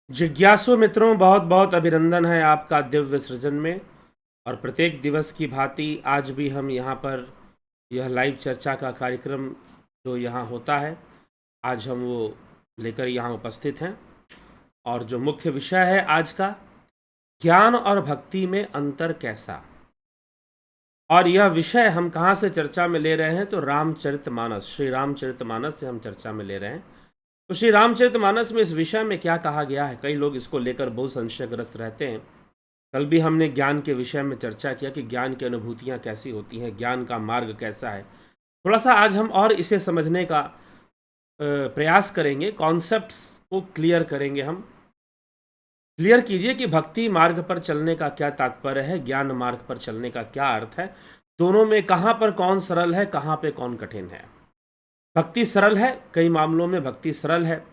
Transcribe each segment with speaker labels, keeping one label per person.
Speaker 1: जिज्ञासु मित्रों, बहुत बहुत अभिनंदन है आपका दिव्य सृजन में। और प्रत्येक दिवस की भांति आज भी हम यहाँ पर यह लाइव चर्चा का कार्यक्रम जो यहाँ होता है, आज हम वो लेकर यहाँ उपस्थित हैं। और जो मुख्य विषय है आज का, ज्ञान और भक्ति में अंतर कैसा। और यह विषय हम कहाँ से चर्चा में ले रहे हैं, तो रामचरितमानस, श्री रामचरितमानस से हम चर्चा में ले रहे हैं। तो श्री रामचरितमानस में इस विषय में क्या कहा गया है, कई लोग इसको लेकर बहुत संशयग्रस्त रहते हैं। कल भी हमने ज्ञान के विषय में चर्चा किया कि ज्ञान की अनुभूतियाँ कैसी होती हैं, ज्ञान का मार्ग कैसा है। थोड़ा सा आज हम और इसे समझने का प्रयास करेंगे, कॉन्सेप्ट्स को क्लियर करेंगे। हम क्लियर कीजिए कि भक्ति मार्ग पर चलने का क्या तात्पर्य है, ज्ञान मार्ग पर चलने का क्या अर्थ है, दोनों में कहाँ पर कौन सरल है, कहाँ पे कौन कठिन है। भक्ति सरल है, कई मामलों में भक्ति सरल है।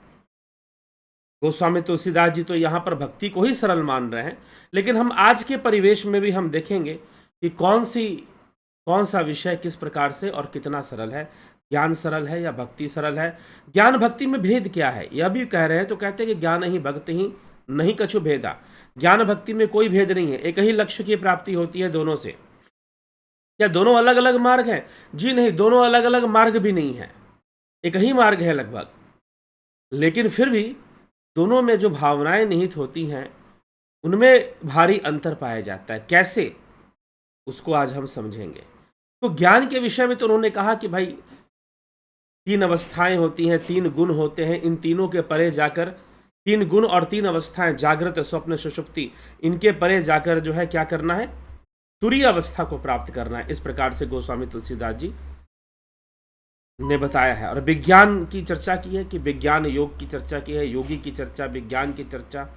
Speaker 1: गोस्वामी तुलसीदास जी तो यहाँ पर भक्ति को ही सरल मान रहे हैं, लेकिन हम आज के परिवेश में भी हम देखेंगे कि कौन सा विषय किस प्रकार से और कितना सरल है। ज्ञान सरल है या भक्ति सरल है, ज्ञान भक्ति में भेद क्या है, यह भी कह रहे हैं। तो कहते हैं कि ज्ञान ही भक्ति ही नहीं कछु भेदा। ज्ञान भक्ति में कोई भेद नहीं है, एक ही लक्ष्य की प्राप्ति होती है दोनों से। क्या दोनों अलग अलग मार्ग हैं? जी नहीं, दोनों अलग अलग मार्ग भी नहीं है, एक ही मार्ग है लगभग। लेकिन फिर भी दोनों में जो भावनाएं निहित होती हैं उनमें भारी अंतर पाया जाता है। कैसे, उसको आज हम समझेंगे। तो ज्ञान के विषय में तो उन्होंने कहा कि भाई तीन अवस्थाएं होती हैं, तीन गुण होते हैं, इन तीनों के परे जाकर, तीन गुण और तीन अवस्थाएं, जागृत स्वप्न सुषुप्ति, इनके परे जाकर जो है क्या करना है, तुरीय अवस्था को प्राप्त करना है। इस प्रकार से गोस्वामी तुलसीदास जी ने बताया है। और विज्ञान की चर्चा की है कि विज्ञान योग की चर्चा की है, योगी की चर्चा, विज्ञान की चर्चा,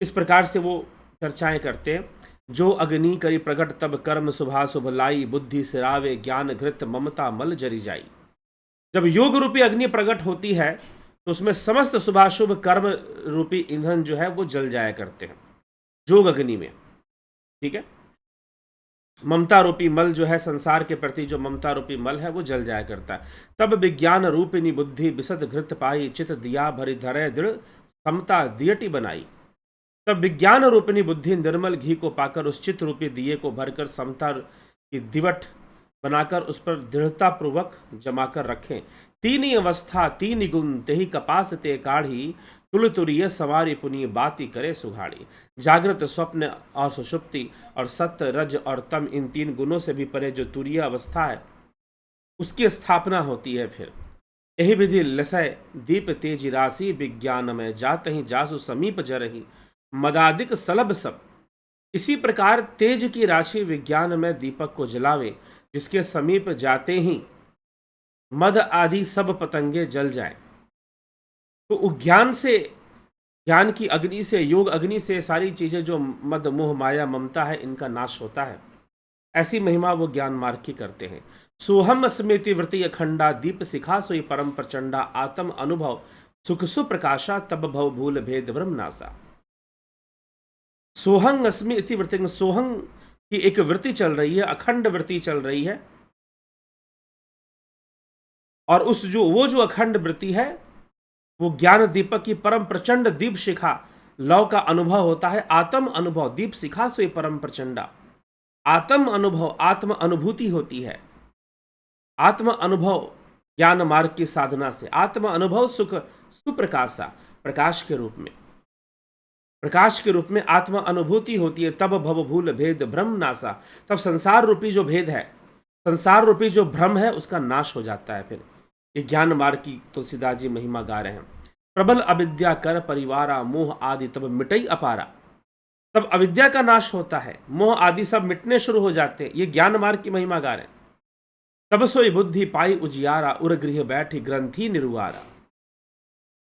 Speaker 1: इस प्रकार से वो चर्चाएं करते हैं। जो अग्नि करी प्रगट तब कर्म शुभा शुभ लाई, बुद्धि सिरावे ज्ञान घृत ममता मल जरी जाई। जब योग रूपी अग्नि प्रकट होती है तो उसमें समस्त शुभाशुभ कर्म रूपी ईंधन जो है वो जल जाया करते हैं जोग अग्नि में। ठीक है, ममता रूपी मल जो है, संसार के प्रति जो ममता रूपी मल है वो जल जाया करता है। तब विज्ञान रूपिणी बुद्धि विशद घृत पाई, चित दिया भरी धरे दृढ़ समता दियटी बनाई। तब विज्ञान रूपिणी बुद्धि निर्मल घी को पाकर उस चित रूपी दिए को भरकर समता की दिवट बनाकर उस पर दृढ़ता पूर्वक जमाकर रखें। तीन ही अवस्था तीन गुण तेहि कपास ते काढ़ी, तुल तुरीय सवारी पुनी बाती करे सुघाड़ी। जागृत स्वप्न और सुषुप्ति और सत्य रज और तम, इन तीन गुणों से भी परे जो तुरीय अवस्था है उसकी स्थापना होती है। फिर यही विधि लसय दीप तेज राशि, विज्ञान में जात ही जासु समीप जरही, मदादिक सलभ सब। इसी प्रकार तेज की राशि विज्ञान में दीपक को जलावे, जिसके समीप जाते ही मद आदि सब पतंगे जल जाएं। तो ज्ञान से, ज्ञान की अग्नि से, योग अग्नि से सारी चीजें जो मद मोह माया ममता है इनका नाश होता है। ऐसी महिमा वो ज्ञान मार्ग की करते हैं। सोहम स्मृति वृत्ति अखंडा, दीप शिखा सोई परम प्रचंडा, आत्म अनुभव सुख सुप्रकाशा, तब भव भूल भेद ब्रह्म नासा। सोहंग अस्मि इति वृत्ति, सोहंग की एक वृत्ति चल रही है, अखंड वृत्ति चल रही है। और उस वो जो अखंड वृत्ति है वो ज्ञान दीपक की परम प्रचंड दीप शिखा लव का अनुभव होता है। आत्म अनुभव, दीप शिखा से परम प्रचंडा, आत्म अनुभव, आत्म अनुभूति होती है। आत्म अनुभव ज्ञान मार्ग की साधना से, आत्म अनुभव सुख सुप्रकाशा, प्रकाश के रूप में, प्रकाश के रूप में आत्म अनुभूति होती है। तब भव भूल भेद ब्रह्म नासा, तब संसार रूपी जो भेद है, संसार रूपी जो भ्रम है उसका नाश हो जाता है। फिर ये ज्ञान मार्ग की तुलसीदास जी महिमा गा रहे हैं। प्रबल अविद्या कर परिवारा, मोह आदि तब मिटई अपारा। तब अविद्या का नाश होता है, मोह आदि सब मिटने शुरू हो जाते हैं। ये ज्ञान मार्ग की महिमा गा रहे हैं। तब सोई बुद्धि पाई उजियारा, उर गृह बैठी ग्रंथि निरुआरा।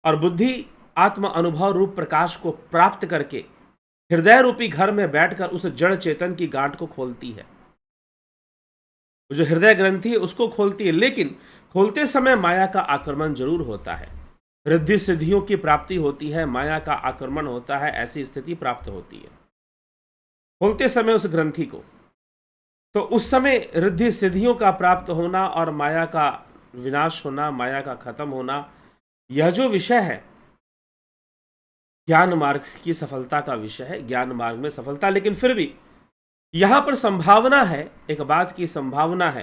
Speaker 1: और बुद्धि आत्म अनुभव रूप प्रकाश को प्राप्त करके हृदय रूपी घर में बैठकर उस जड़ चेतन की गांठ को खोलती है। जो हृदय ग्रंथि है उसको खोलती है, लेकिन खोलते समय माया का आक्रमण जरूर होता है। रिद्धि सिद्धियों की प्राप्ति होती है, माया का आक्रमण होता है, ऐसी स्थिति प्राप्त होती है खोलते समय उस ग्रंथि को। तो उस समय रिद्धि सिद्धियों का प्राप्त होना और माया का विनाश होना, माया का खत्म होना, यह जो विषय है ज्ञान मार्ग की सफलता का विषय है, ज्ञान मार्ग में सफलता। लेकिन फिर भी यहां पर संभावना है, एक बात की संभावना है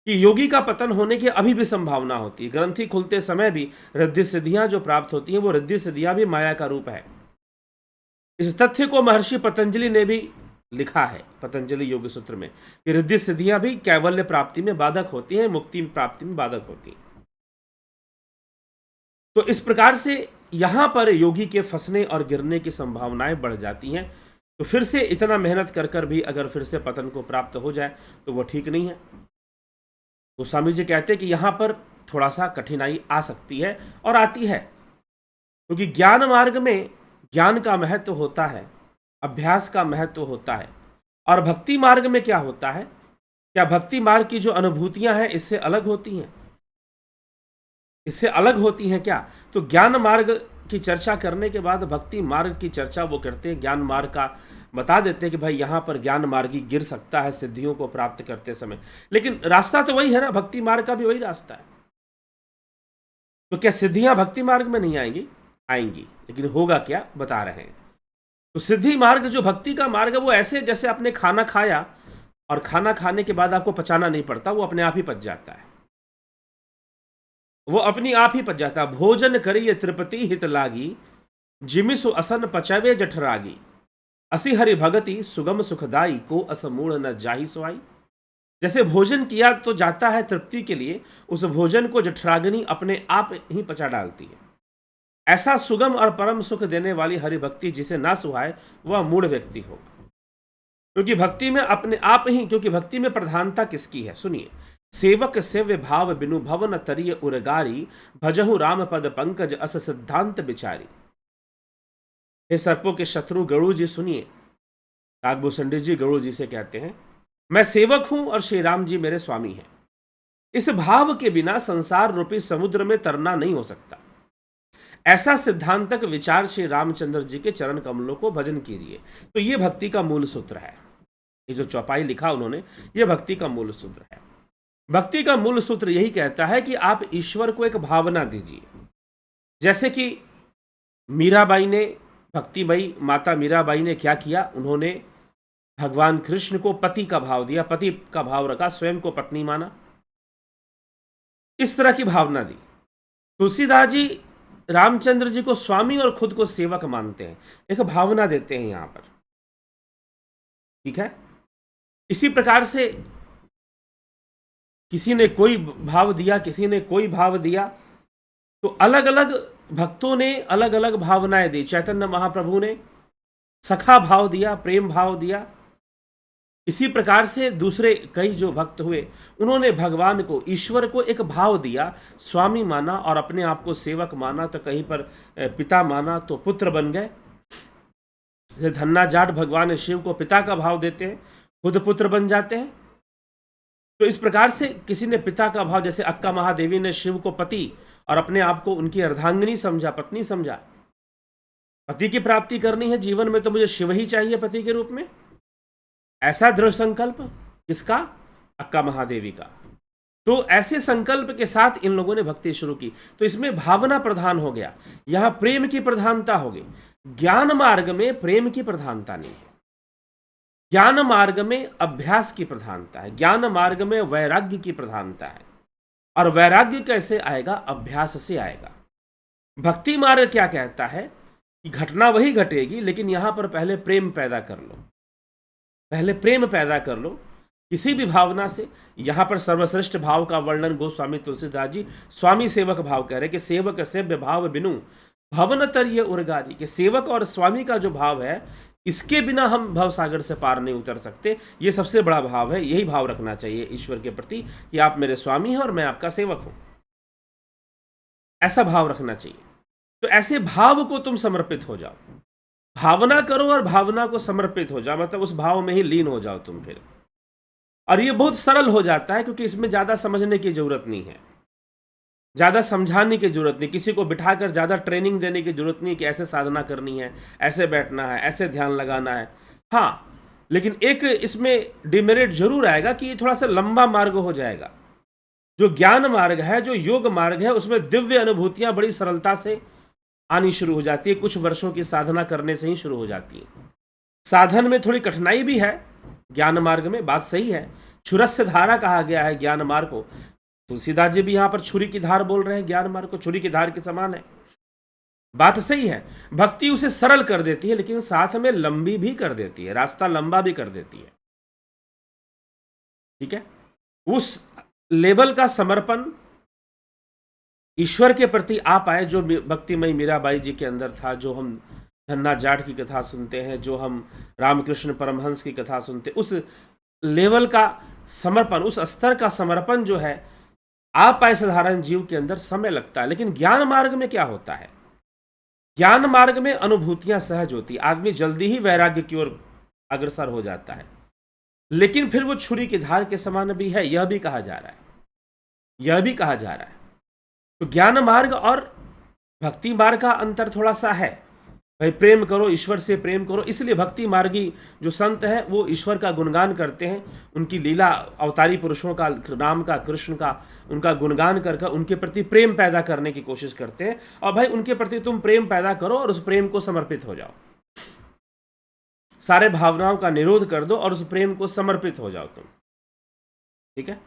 Speaker 1: कि योगी का पतन होने की अभी भी संभावना होती है। ग्रंथि खुलते समय भी रिद्धि सिद्धियां जो प्राप्त होती हैं वो रिद्धि सिद्धियां भी माया का रूप है। इस तथ्य को महर्षि पतंजलि ने भी लिखा है पतंजलि योग सूत्र में कि रिद्धि सिद्धियां भी कैवल्य प्राप्ति में बाधक होती हैं, मुक्ति प्राप्ति में बाधक होती हैं। तो इस प्रकार से यहां पर योगी के फंसने और गिरने की संभावनाएं बढ़ जाती हैं। तो फिर से इतना मेहनत कर कर भी अगर फिर से पतन को प्राप्त हो जाए तो वो ठीक नहीं है। तो स्वामी जी कहते हैं कि यहां पर थोड़ा सा कठिनाई आ सकती है और आती है, क्योंकि ज्ञान मार्ग में ज्ञान का महत्व होता है, अभ्यास का महत्व होता है। और भक्ति मार्ग में क्या होता है, क्या भक्ति मार्ग की जो अनुभूतियां हैं इससे अलग होती हैं? इससे अलग होती हैं क्या? तो ज्ञान मार्ग की चर्चा करने के बाद भक्ति मार्ग की चर्चा वो करते हैं, ज्ञान मार्ग का बता देते हैं कि भाई यहां पर ज्ञान मार्गी गिर सकता है सिद्धियों को प्राप्त करते समय। लेकिन रास्ता तो वही है ना, भक्ति मार्ग का भी वही रास्ता है। तो क्या सिद्धियां भक्ति मार्ग में नहीं आएंगी? आएंगी, लेकिन होगा क्या बता रहे हैं। तो सिद्धि मार्ग जो भक्ति का मार्ग है वो ऐसे जैसे आपने खाना खाया और खाना खाने के बाद आपको पचाना नहीं पड़ता, वो अपने आप ही पच जाता है, वो अपनी आप ही पच जाता है। भोजन करिए त्रिपति हित लागी, जिमिसु असन पचवे जठरागी, असी हरि भगति सुगम सुखदाई, को असमूढ़ न जाहि सुहाई। जैसे भोजन किया तो जाता है तृप्ति के लिए, उस भोजन को जठराग्नि अपने आप ही पचा डालती है। ऐसा सुगम और परम सुख देने वाली हरि भक्ति जिसे ना सुहाए वह मूढ़ व्यक्ति होगा। क्योंकि भक्ति में अपने आप ही, क्योंकि भक्ति में प्रधानता किसकी है? सुनिए, सेवक सेव्य भाव बिनु भवन तरिय उरगारी, भजहु राम पद पंकज अस सिद्धांत बिचारी। हे सर्पों के शत्रु गरुड़ जी सुनिए, काकभूषण जी गरुड़ जी से कहते हैं, मैं सेवक हूं और श्री राम जी मेरे स्वामी हैं। इस भाव के बिना संसार रूपी समुद्र में तरना नहीं हो सकता। ऐसा सिद्धांतक विचार श्री रामचंद्र जी के चरण कमलों को भजन कीजिए। तो ये भक्ति का मूल सूत्र है। ये जो चौपाई लिखा उन्होंने, ये भक्ति का मूल सूत्र है। भक्ति का मूल सूत्र यही कहता है कि आप ईश्वर को एक भावना दीजिए। जैसे कि मीराबाई ने, भक्तिमयी माता मीराबाई ने क्या किया, उन्होंने भगवान कृष्ण को पति का भाव दिया, पति का भाव रखा, स्वयं को पत्नी माना, इस तरह की भावना दी। तुलसीदास जी रामचंद्र जी को स्वामी और खुद को सेवक मानते हैं, एक भावना देते हैं यहां पर। ठीक है, इसी प्रकार से किसी ने कोई भाव दिया, किसी ने कोई भाव दिया, तो अलग अलग भक्तों ने अलग अलग भावनाएं दी। चैतन्य महाप्रभु ने सखा भाव दिया, प्रेम भाव दिया। इसी प्रकार से दूसरे कई जो भक्त हुए उन्होंने भगवान को, ईश्वर को एक भाव दिया, स्वामी माना और अपने आप को सेवक माना, तो कहीं पर पिता माना तो पुत्र बन गए। जैसे धन्ना जाट भगवान शिव को पिता का भाव देते हैं, खुद पुत्र बन जाते हैं। तो इस प्रकार से किसी ने पिता का भाव, जैसे अक्का महादेवी ने शिव को पति और अपने आप को उनकी अर्धांगिनी समझा, पत्नी समझा। पति की प्राप्ति करनी है जीवन में तो मुझे शिव ही चाहिए पति के रूप में, ऐसा दृढ़ संकल्प किसका? अक्का महादेवी का। तो ऐसे संकल्प के साथ इन लोगों ने भक्ति शुरू की। तो इसमें भावना प्रधान हो गया, यहां प्रेम की प्रधानता हो गई। ज्ञान मार्ग में प्रेम की प्रधानता नहीं है, ज्ञान मार्ग में अभ्यास की प्रधानता है, ज्ञान मार्ग में वैराग्य की प्रधानता है। और वैराग्य कैसे आएगा? अभ्यास से आएगा। भक्ति मार्ग क्या कहता है कि घटना वही घटेगी, लेकिन यहां पर पहले प्रेम पैदा कर लो, पहले प्रेम पैदा कर लो किसी भी भावना से। यहां पर सर्वश्रेष्ठ भाव का वर्णन गोस्वामी तुलसीदास जी स्वामी सेवक भाव कह रहे कि सेवक सेव्य भाव बिनु भवन तरिय उरगारी, कि सेवक और स्वामी का जो भाव है इसके बिना हम भवसागर से पार नहीं उतर सकते। ये सबसे बड़ा भाव है, यही भाव रखना चाहिए ईश्वर के प्रति कि आप मेरे स्वामी हैं और मैं आपका सेवक हूं, ऐसा भाव रखना चाहिए। तो ऐसे भाव को तुम समर्पित हो जाओ, भावना करो और भावना को समर्पित हो जाओ, मतलब उस भाव में ही लीन हो जाओ तुम फिर। और ये बहुत सरल हो जाता है, क्योंकि इसमें ज्यादा समझने की जरूरत नहीं है, ज्यादा समझाने की जरूरत नहीं, किसी को बिठाकर ज्यादा ट्रेनिंग देने की जरूरत नहीं कि ऐसे साधना करनी है, ऐसे बैठना है, ऐसे ध्यान लगाना है। हाँ, लेकिन एक इसमें डिमेरिट जरूर आएगा कि ये थोड़ा सा लंबा मार्ग हो जाएगा। जो ज्ञान मार्ग है, जो योग मार्ग है, उसमें दिव्य अनुभूतियां बड़ी सरलता से आनी शुरू हो जाती है, कुछ वर्षों की साधना करने से ही शुरू हो जाती है। साधन में थोड़ी कठिनाई भी है ज्ञान मार्ग में, बात सही है। छुरस्य धारा कहा गया है ज्ञान मार्ग को। तुलसीदास जी भी यहां पर छुरी की धार बोल रहे हैं, ज्ञान मार्ग को छुरी की धार के समान है। बात सही है, भक्ति उसे सरल कर देती है, लेकिन साथ में लंबी भी कर देती है, रास्ता लंबा भी कर देती है। ठीक है, उस लेवल का समर्पण ईश्वर के प्रति आ पाए जो भक्तिमयी मीराबाई जी के अंदर था, जो हम धन्ना जाट की कथा सुनते हैं, जो हम रामकृष्ण परमहंस की कथा सुनते हैं, उस लेवल का समर्पण, उस स्तर का समर्पण जो है आ पाए साधारण जीव के अंदर समय लगता है। लेकिन ज्ञान मार्ग में क्या होता है? ज्ञान मार्ग में अनुभूतियां सहज होती, आदमी जल्दी ही वैराग्य की ओर अग्रसर हो जाता है। लेकिन फिर वो छुरी की धार के समान भी है, यह भी कहा जा रहा है, यह भी कहा जा रहा है। तो ज्ञान मार्ग और भक्ति मार्ग का अंतर थोड़ा सा है। भाई प्रेम करो, ईश्वर से प्रेम करो, इसलिए भक्ति मार्गी जो संत हैं वो ईश्वर का गुणगान करते हैं, उनकी लीला, अवतारी पुरुषों का, राम का, कृष्ण का, उनका गुणगान कर उनके प्रति प्रेम पैदा करने की कोशिश करते हैं। और भाई उनके प्रति तुम प्रेम पैदा करो और उस प्रेम को समर्पित हो जाओ, सारे भावनाओं का निरोध कर दो और उस प्रेम को समर्पित हो जाओ तुम। ठीक है,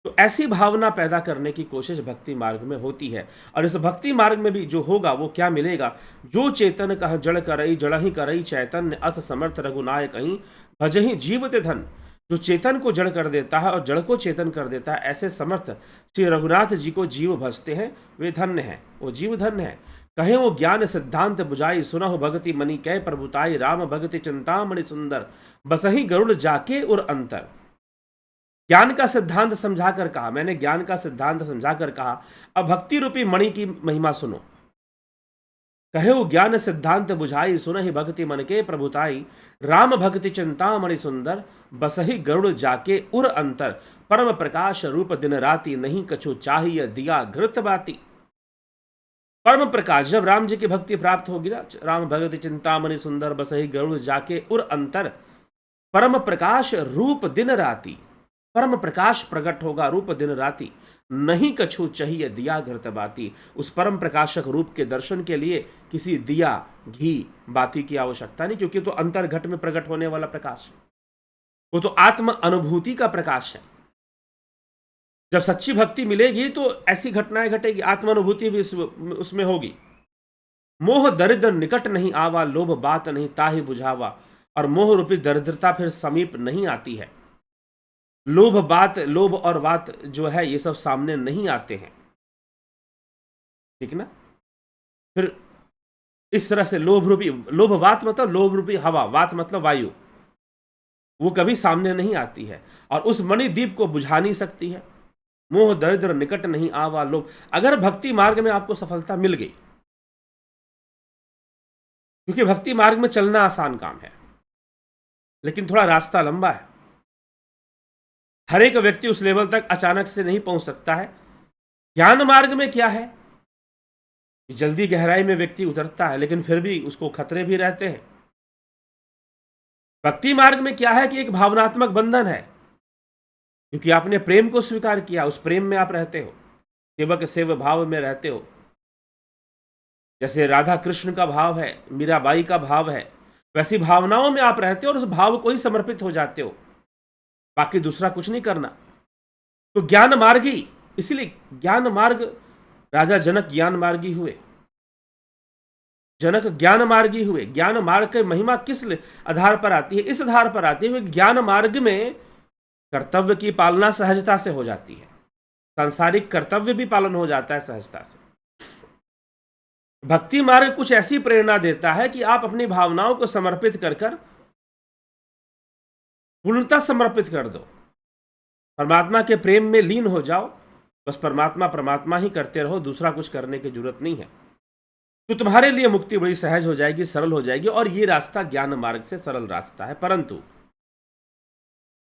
Speaker 1: तो ऐसी भावना पैदा करने की कोशिश भक्ति मार्ग में होती है। और इस भक्ति मार्ग में भी जो होगा वो क्या मिलेगा? जो चेतन कह जड़ करई, जड़ ही करई चैतन्य, अस समर्थ रघुनाय कहीं, भजहि जीवते धन। जो चेतन को जड़ कर देता है और जड़ को चेतन कर देता है, ऐसे समर्थ श्री रघुनाथ जी को जीव भजते हैं, वे धन्य हैं, वो जीव धन्य है। कहे वो ज्ञान सिद्धांत बुझाई, सुनहु भगति मणि कै प्रभुताई, राम भगति चिंतामणि सुंदर, बसहि गरुड़ जाके उर अंतर। ज्ञान का सिद्धांत समझाकर कहा, मैंने ज्ञान का सिद्धांत समझाकर कहा, अब भक्ति रूपी मणि की महिमा सुनो। कहे वो ज्ञान सिद्धांत बुझाई, सुनहि भक्ति मन के प्रभुताई, राम भक्ति चिंतामणि सुंदर, बसहि गरुड़ जाके उर अंतर। परम प्रकाश रूप दिन राति, नहीं कछु चाहिए दिया घृत बाती। परम प्रकाश, जब राम जी की भक्ति प्राप्त होगी ना, राम भगति चिंतामणि सुंदर, बसहि गरुड़ जाके उर अंतर। परम प्रकाश रूप दिन राति, परम प्रकाश प्रकट होगा रूप दिन राति, नहीं कछु चाहिए दिया घृत बाती। उस परम प्रकाशक रूप के दर्शन के लिए किसी दिया, घी, बाती की आवश्यकता नहीं, क्योंकि तो अंतर्घट में प्रकट होने वाला प्रकाश है, वो तो आत्म अनुभूति का प्रकाश है। जब सच्ची भक्ति मिलेगी तो ऐसी घटनाएं घटेगी, आत्मानुभूति भी उसमें होगी। मोह दरिद्र निकट नहीं आवा, लोभ बात नहीं ताहि बुझावा। और मोह रूपी दरिद्रता फिर समीप नहीं आती है। लोभ और बात जो है ये सब सामने नहीं आते हैं, ठीक ना। फिर इस तरह से लोभ बात मतलब लोभ रूपी हवा, बात मतलब वायु, वो कभी सामने नहीं आती है और उस मणिदीप को बुझा नहीं सकती है। मोह दरिद्र निकट नहीं आवा लोभ। अगर भक्ति मार्ग में आपको सफलता मिल गई, क्योंकि भक्ति मार्ग में चलना आसान काम है, लेकिन थोड़ा रास्ता लंबा है। हर एक व्यक्ति उस लेवल तक अचानक से नहीं पहुंच सकता है। ज्ञान मार्ग में क्या है, जल्दी गहराई में व्यक्ति उतरता है, लेकिन फिर भी उसको खतरे भी रहते हैं। भक्ति मार्ग में क्या है कि एक भावनात्मक बंधन है, क्योंकि आपने प्रेम को स्वीकार किया, उस प्रेम में आप रहते हो, सेवक सेव भाव में रहते हो। जैसे राधा कृष्ण का भाव है, मीराबाई का भाव है, वैसी भावनाओं में आप रहते हो और उस भाव को ही समर्पित हो जाते हो, बाकी दूसरा कुछ नहीं करना। तो ज्ञान मार्गी, इसलिए ज्ञान मार्ग, राजा जनक ज्ञान मार्गी हुए, जनक ज्ञान मार्गी हुए। ज्ञान मार्ग की महिमा किस आधार पर आती है? इस आधार पर आती है कि ज्ञान मार्ग में कर्तव्य की पालना सहजता से हो जाती है, सांसारिक कर्तव्य भी पालन हो जाता है सहजता से। भक्ति मार्ग कुछ ऐसी प्रेरणा देता है कि आप अपनी भावनाओं को समर्पित कर पूर्णतः समर्पित कर दो, परमात्मा के प्रेम में लीन हो जाओ, बस परमात्मा ही करते रहो, दूसरा कुछ करने की जरूरत नहीं है। तो तुम्हारे लिए मुक्ति बड़ी सहज हो जाएगी, सरल हो जाएगी। और ये रास्ता ज्ञान मार्ग से सरल रास्ता है, परंतु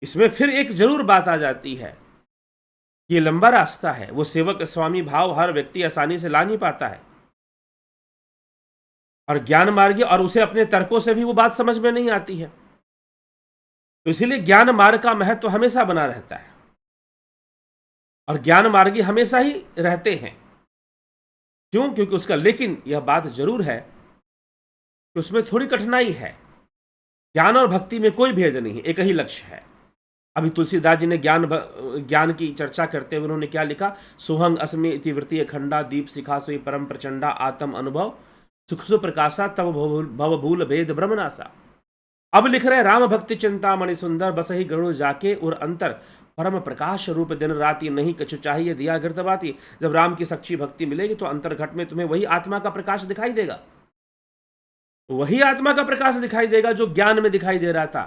Speaker 1: इसमें फिर एक जरूर बात आ जाती है, ये लंबा रास्ता है, वो सेवक स्वामी भाव हर व्यक्ति आसानी से ला नहीं पाता है। और ज्ञान मार्गी, और उसे अपने तर्कों से भी वो बात समझ में नहीं आती है। तो इसीलिए ज्ञान मार्ग का महत्व तो हमेशा बना रहता है, और ज्ञान मार्गी हमेशा ही रहते हैं, क्यों? क्योंकि उसका, लेकिन यह बात जरूर है कि उसमें थोड़ी कठिनाई है। ज्ञान और भक्ति में कोई भेद नहीं है, एक ही लक्ष्य है। अभी तुलसीदास जी ने ज्ञान की चर्चा करते हुए उन्होंने क्या लिखा? सोहंग अस्मि इति वृत्ति खंडा दीप शिखा सोई परम प्रचंडा आत्म अनुभव सुख सुप्रकाशा तब भवभूल भेद ब्रह्मनासा। अब लिख रहे राम भक्ति चिंता मणि सुंदर बस ही गरुड़ जाके और अंतर परम प्रकाश रूप दिन राति नहीं कछु चाहिए दिया घृतवाती। जब राम की सच्ची भक्ति मिलेगी तो अंतर्घट में तुम्हें वही आत्मा का प्रकाश दिखाई देगा, वही आत्मा का प्रकाश दिखाई देगा जो ज्ञान में दिखाई दे रहा था।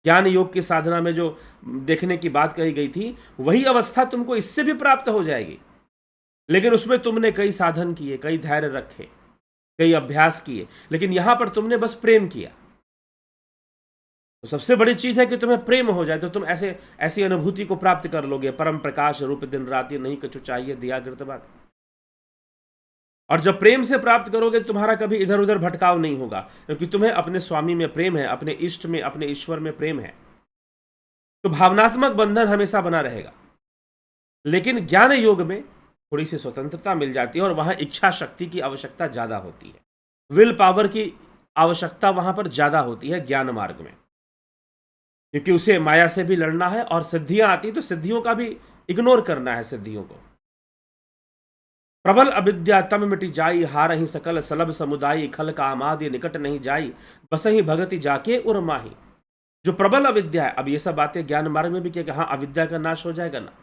Speaker 1: ज्ञान योग की साधना में जो देखने की बात कही गई थी, वही अवस्था तुमको इससे भी प्राप्त हो जाएगी। लेकिन उसमें तुमने कई साधन किए, कई धैर्य रखे, कई अभ्यास किए, लेकिन यहां पर तुमने बस प्रेम किया। तो सबसे बड़ी चीज है कि तुम्हें प्रेम हो जाए तो तुम ऐसी अनुभूति को प्राप्त कर लोगे। परम प्रकाश रूप दिन राति नहीं कछु चाहिए दिया घृतवाती। और जब प्रेम से प्राप्त करोगे तुम्हारा कभी इधर उधर भटकाव नहीं होगा, क्योंकि तुम्हें अपने स्वामी में प्रेम है, अपने इष्ट में, अपने ईश्वर में प्रेम है। तो भावनात्मक बंधन हमेशा बना रहेगा। लेकिन ज्ञान योग में थोड़ी सी स्वतंत्रता मिल जाती है और वहां इच्छा शक्ति की आवश्यकता ज्यादा होती है, विल पावर की आवश्यकता वहां पर ज्यादा होती है ज्ञान मार्ग में, क्योंकि उसे माया से भी लड़ना है और सिद्धियां आती तो सिद्धियों का भी इग्नोर करना है सिद्धियों को। प्रबल अविद्या तम मिटी जाई हारहि सकल सलभ समुदायी खल कामादि निकट नहीं जाई बसहि भगति जाके उर माही। जो प्रबल अविद्या है, अब ये सब बातें ज्ञान मार्ग में भी क्या, हाँ अविद्या का नाश हो जाएगा ना,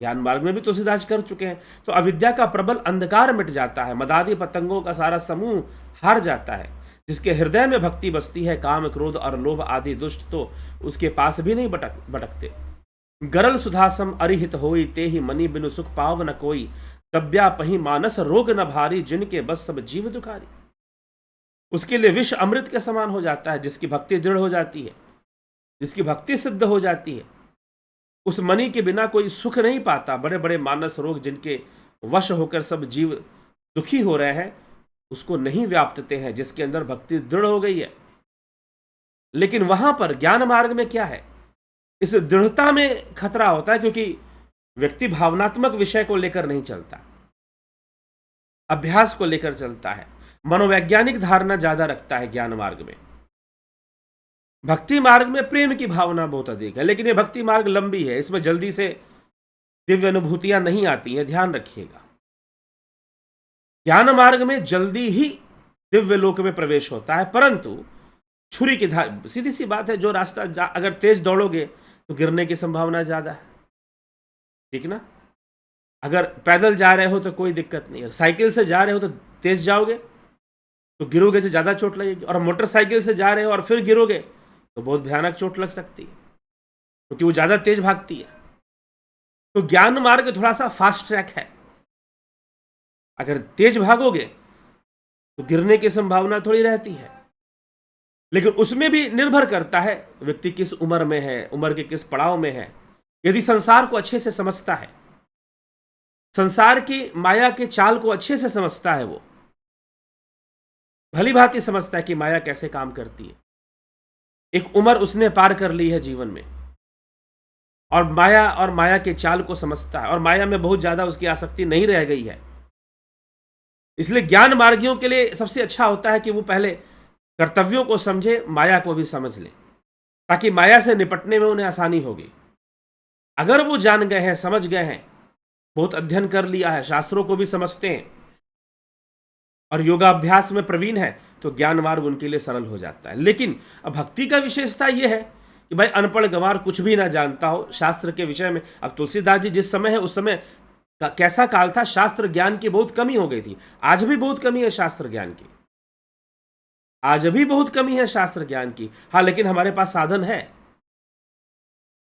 Speaker 1: ज्ञान मार्ग में भी तुलसीदास कर चुके हैं। तो अविद्या का प्रबल अंधकार मिट जाता है, मदादी पतंगों का सारा समूह हार जाता है। जिसके हृदय में भक्ति बसती है, काम क्रोध और लोभ आदि दुष्ट तो उसके पास भी नहीं भटकते। गरल सुधासम अरिहित होई ते ही मनी बिनु सुख पाव न कोई तब्या पही मानस रोग न भारी जिनके बस सब जीव दुखारी। उसके लिए विष अमृत के समान हो जाता है। जिसकी भक्ति दृढ़ हो जाती है, जिसकी भक्ति सिद्ध हो जाती है, उस मणि के बिना कोई सुख नहीं पाता। बड़े बड़े मानस रोग जिनके वश होकर सब जीव दुखी हो रहे हैं, उसको नहीं व्याप्तते हैं जिसके अंदर भक्ति दृढ़ हो गई है। लेकिन वहां पर ज्ञान मार्ग में क्या है, इस दृढ़ता में खतरा होता है, क्योंकि व्यक्ति भावनात्मक विषय को लेकर नहीं चलता, अभ्यास को लेकर चलता है, मनोवैज्ञानिक धारणा ज्यादा रखता है ज्ञान मार्ग में। भक्ति मार्ग में प्रेम की भावना बहुत अधिक है, लेकिन ये भक्ति मार्ग लंबी है, इसमें जल्दी से दिव्य अनुभूतियां नहीं आती हैं, ध्यान रखिएगा। ज्ञान मार्ग में जल्दी ही दिव्य लोक में प्रवेश होता है, परंतु छुरी की धार, सीधी सी बात है, जो रास्ता अगर तेज दौड़ोगे तो गिरने की संभावना ज्यादा है, ठीक ना। अगर पैदल जा रहे हो तो कोई दिक्कत नहीं है, साइकिल से जा रहे हो तो तेज जाओगे तो गिरोगे तो ज्यादा चोट लगेगी, और मोटरसाइकिल से जा रहे हो और फिर गिरोगे तो बहुत भयानक चोट लग सकती है, क्योंकि वो ज्यादा तेज भागती है। तो ज्ञान मार्ग थोड़ा सा फास्ट ट्रैक है, अगर तेज भागोगे तो गिरने की संभावना थोड़ी रहती है। लेकिन उसमें भी निर्भर करता है व्यक्ति किस उम्र में है, उम्र के किस पड़ाव में है। यदि संसार को अच्छे से समझता है, संसार की माया के चाल को अच्छे से समझता है, वो भली भांति समझता है कि माया कैसे काम करती है, एक उम्र उसने पार कर ली है जीवन में, और माया के चाल को समझता है, और माया में बहुत ज्यादा उसकी आसक्ति नहीं रह गई है। इसलिए ज्ञान मार्गियों के लिए सबसे अच्छा होता है कि वो पहले कर्तव्यों को समझे, माया को भी समझ ले, ताकि माया से निपटने में उन्हें आसानी होगी। अगर वो जान गए हैं, समझ गए हैं, बहुत अध्ययन कर लिया है, शास्त्रों को भी समझते हैं और योगाभ्यास में प्रवीण है, तो ज्ञान मार्ग उनके लिए सरल हो जाता है। लेकिन अब भक्ति का विशेषता यह है कि भाई अनपढ़ गंवार कुछ भी ना जानता हो शास्त्र के विषय में। अब तुलसीदास जी जिस समय है, उस समय कैसा काल था, शास्त्र ज्ञान की बहुत कमी हो गई थी। आज भी बहुत कमी है शास्त्र ज्ञान की, आज भी बहुत कमी है शास्त्र ज्ञान की। हाँ, लेकिन हमारे पास साधन है,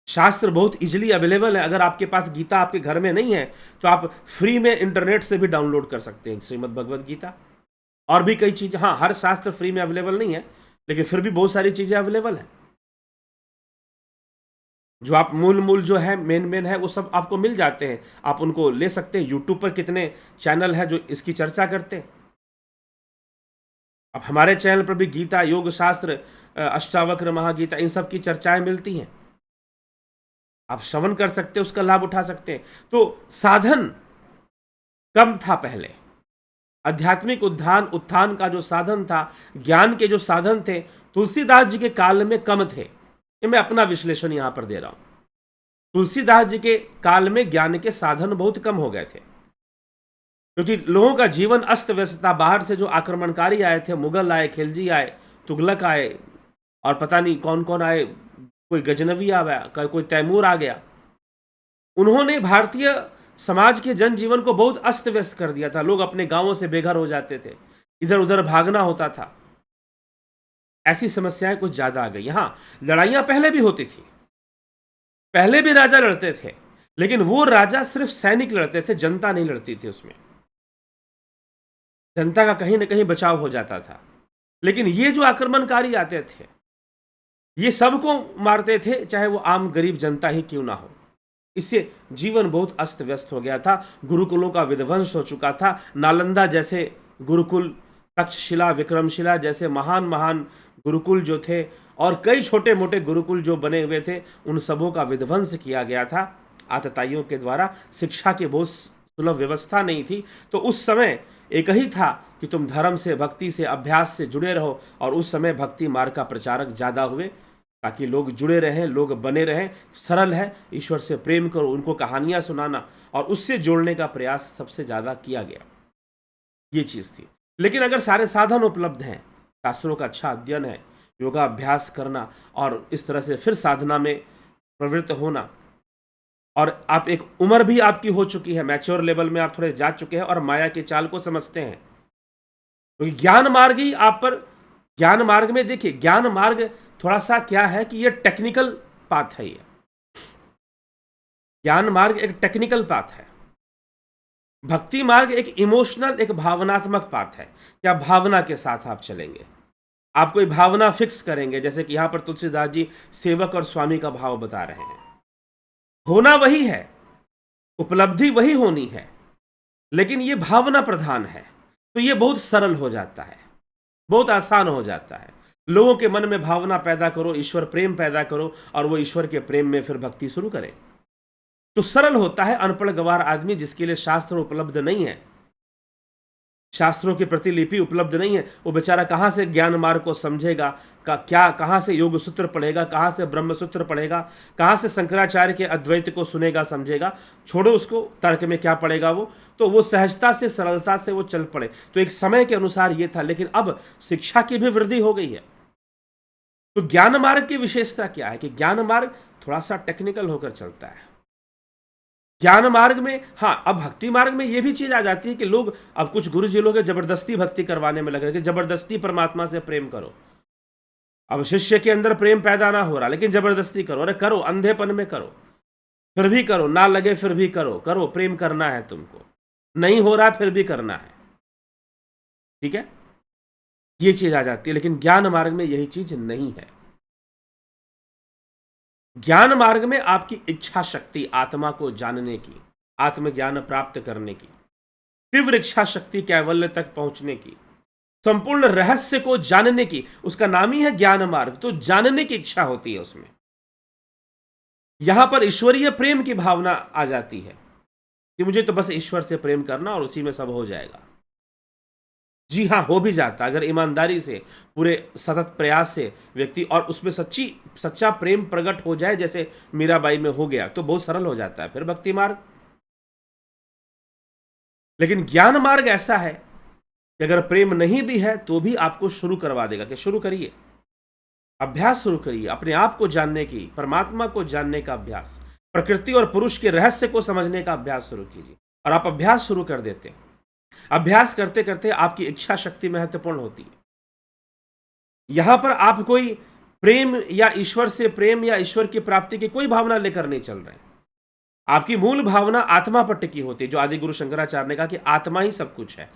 Speaker 1: शास्त्र बहुत इजीली अवेलेबल है। अगर आपके पास गीता आपके घर में नहीं है तो आप फ्री में इंटरनेट से भी डाउनलोड कर सकते हैं श्रीमद् भगवद गीता, और भी कई चीजें। हाँ, हर शास्त्र फ्री में अवेलेबल नहीं है, लेकिन फिर भी बहुत सारी चीजें अवेलेबल है। जो आप मूल जो है, मेन है, वो सब आपको मिल जाते हैं, आप उनको ले सकते हैं। यूट्यूब पर कितने चैनल हैं जो इसकी चर्चा करते हैं। अब हमारे चैनल पर भी गीता, योग शास्त्र, अष्टावक्र, महागीता, इन सब की चर्चाएं मिलती हैं, आप श्रवण कर सकते हैं, उसका लाभ उठा सकते हैं। तो साधन कम था पहले, आध्यात्मिक उत्थान का जो साधन था, ज्ञान के जो साधन थे, तुलसीदास जी के काल में कम थे। ये मैं अपना विश्लेषण यहां पर दे रहा हूं। तुलसीदास जी के काल में ज्ञान के साधन बहुत कम हो गए थे, क्योंकि लोगों का जीवन अस्त व्यस्त था। बाहर से जो आक्रमणकारी आए थे, मुगल आए, खिलजी आए, तुगलक आए, और पता नहीं कौन कौन आए, कोई गजनवी आ गया, कोई तैमूर आ गया। उन्होंने भारतीय समाज के जनजीवन को बहुत अस्त व्यस्त कर दिया था। लोग अपने गांवों से बेघर हो जाते थे, इधर उधर भागना होता था। ऐसी समस्याएं कुछ ज्यादा आ गई। यहां लड़ाइयां पहले भी होती थी, पहले भी राजा लड़ते थे, लेकिन वो राजा सिर्फ सैनिक लड़ते थे, जनता नहीं लड़ती थी। उसमें जनता का कहीं ना कहीं बचाव हो जाता था। लेकिन ये जो आक्रमणकारी आते थे, ये सबको मारते थे, चाहे वो आम गरीब जनता ही क्यों ना हो। इससे जीवन बहुत अस्त व्यस्त हो गया था। गुरुकुलों का विध्वंस हो चुका था। नालंदा जैसे गुरुकुल, तक्षशिला, विक्रमशिला जैसे महान महान गुरुकुल जो थे, और कई छोटे मोटे गुरुकुल जो बने हुए थे, उन सबों का विध्वंस किया गया था आतताइयों के द्वारा। शिक्षा की बहुत सुलभ व्यवस्था नहीं थी। तो उस समय एक ही था कि तुम धर्म से, भक्ति से, अभ्यास से जुड़े रहो, और उस समय भक्ति मार्ग का प्रचारक ज़्यादा हुए, ताकि लोग जुड़े रहें, लोग बने रहें। सरल है, ईश्वर से प्रेम करो, उनको कहानियाँ सुनाना, और उससे जोड़ने का प्रयास सबसे ज़्यादा किया गया। ये चीज़ थी। लेकिन अगर सारे साधन उपलब्ध हैं, शास्त्रों का अच्छा अध्ययन है, योगाभ्यास करना, और इस तरह से फिर साधना में प्रवृत्त होना, और आप एक उम्र भी आपकी हो चुकी है, मैच्योर लेवल में आप थोड़े जा चुके हैं, और माया के चाल को समझते हैं, क्योंकि ज्ञान मार्ग ही आप पर, ज्ञान मार्ग में देखिए, ज्ञान मार्ग थोड़ा सा क्या है कि ये टेक्निकल पाथ है। ये ज्ञान मार्ग एक टेक्निकल पाथ है। भक्ति मार्ग एक इमोशनल, एक भावनात्मक पाथ है। क्या भावना के साथ आप चलेंगे, आप कोई भावना फिक्स करेंगे। जैसे कि यहां पर तुलसीदास जी सेवक और स्वामी का भाव बता रहे हैं। होना वही है, उपलब्धि वही होनी है, लेकिन ये भावना प्रधान है, तो ये बहुत सरल हो जाता है, बहुत आसान हो जाता है। लोगों के मन में भावना पैदा करो, ईश्वर प्रेम पैदा करो, और वो ईश्वर के प्रेम में फिर भक्ति शुरू करें, तो सरल होता है। अनपढ़ गवार आदमी, जिसके लिए शास्त्र उपलब्ध नहीं है, शास्त्रों की प्रतिलिपि उपलब्ध नहीं है, वो बेचारा कहाँ से ज्ञान मार्ग को समझेगा, कहाँ से योग सूत्र पढ़ेगा, कहाँ से ब्रह्म सूत्र पढ़ेगा, कहाँ से शंकराचार्य के अद्वैत को सुनेगा, समझेगा। छोड़ो उसको, तर्क में क्या पढ़ेगा वो, तो वो सहजता से, सरलता से वो चल पड़े। तो एक समय के अनुसार ये था, लेकिन अब शिक्षा की भी वृद्धि हो गई है। तो ज्ञान मार्ग की विशेषता क्या है कि ज्ञान मार्ग थोड़ा सा टेक्निकल होकर चलता है। ज्ञान मार्ग में, हाँ, अब भक्ति मार्ग में यह भी चीज आ जाती है कि लोग, अब कुछ गुरु जी लोग जबरदस्ती भक्ति करवाने में लगे कि जबरदस्ती परमात्मा से प्रेम करो। अब शिष्य के अंदर प्रेम पैदा ना हो रहा, लेकिन जबरदस्ती करो। अरे करो, अंधेपन में करो, फिर भी करो, ना लगे फिर भी करो, करो, प्रेम करना है तुमको, नहीं हो रहा फिर भी करना है, ठीक है, ये चीज आ जाती है। लेकिन ज्ञान मार्ग में यही चीज नहीं है। ज्ञान मार्ग में आपकी इच्छा शक्ति, आत्मा को जानने की, आत्मज्ञान प्राप्त करने की, तीव्र इच्छा शक्ति, कैवल्य तक पहुंचने की, संपूर्ण रहस्य को जानने की, उसका नाम ही है ज्ञान मार्ग। तो जानने की इच्छा होती है उसमें। यहां पर ईश्वरीय प्रेम की भावना आ जाती है कि मुझे तो बस ईश्वर से प्रेम करना और उसी में सब हो जाएगा। जी हाँ, हो भी जाता अगर ईमानदारी से, पूरे सतत प्रयास से व्यक्ति, और उसमें सच्चा प्रेम प्रकट हो जाए, जैसे मीराबाई में हो गया, तो बहुत सरल हो जाता है फिर भक्ति मार्ग। लेकिन ज्ञान मार्ग ऐसा है कि अगर प्रेम नहीं भी है तो भी आपको शुरू करवा देगा कि शुरू करिए, अभ्यास शुरू करिए, अपने आप को जानने की, परमात्मा को जानने का अभ्यास, प्रकृति और पुरुष के रहस्य को समझने का अभ्यास शुरू कीजिए। और आप अभ्यास शुरू कर देते हैं। अभ्यास करते करते आपकी इच्छा शक्ति महत्वपूर्ण होती है। यहां पर आप कोई प्रेम या ईश्वर से प्रेम या ईश्वर की प्राप्ति की कोई भावना लेकर नहीं चल रहे हैं। आपकी मूल भावना आत्मा पर टिकी होती है, जो आदि गुरु शंकराचार्य ने कहा कि आत्मा ही सब कुछ है,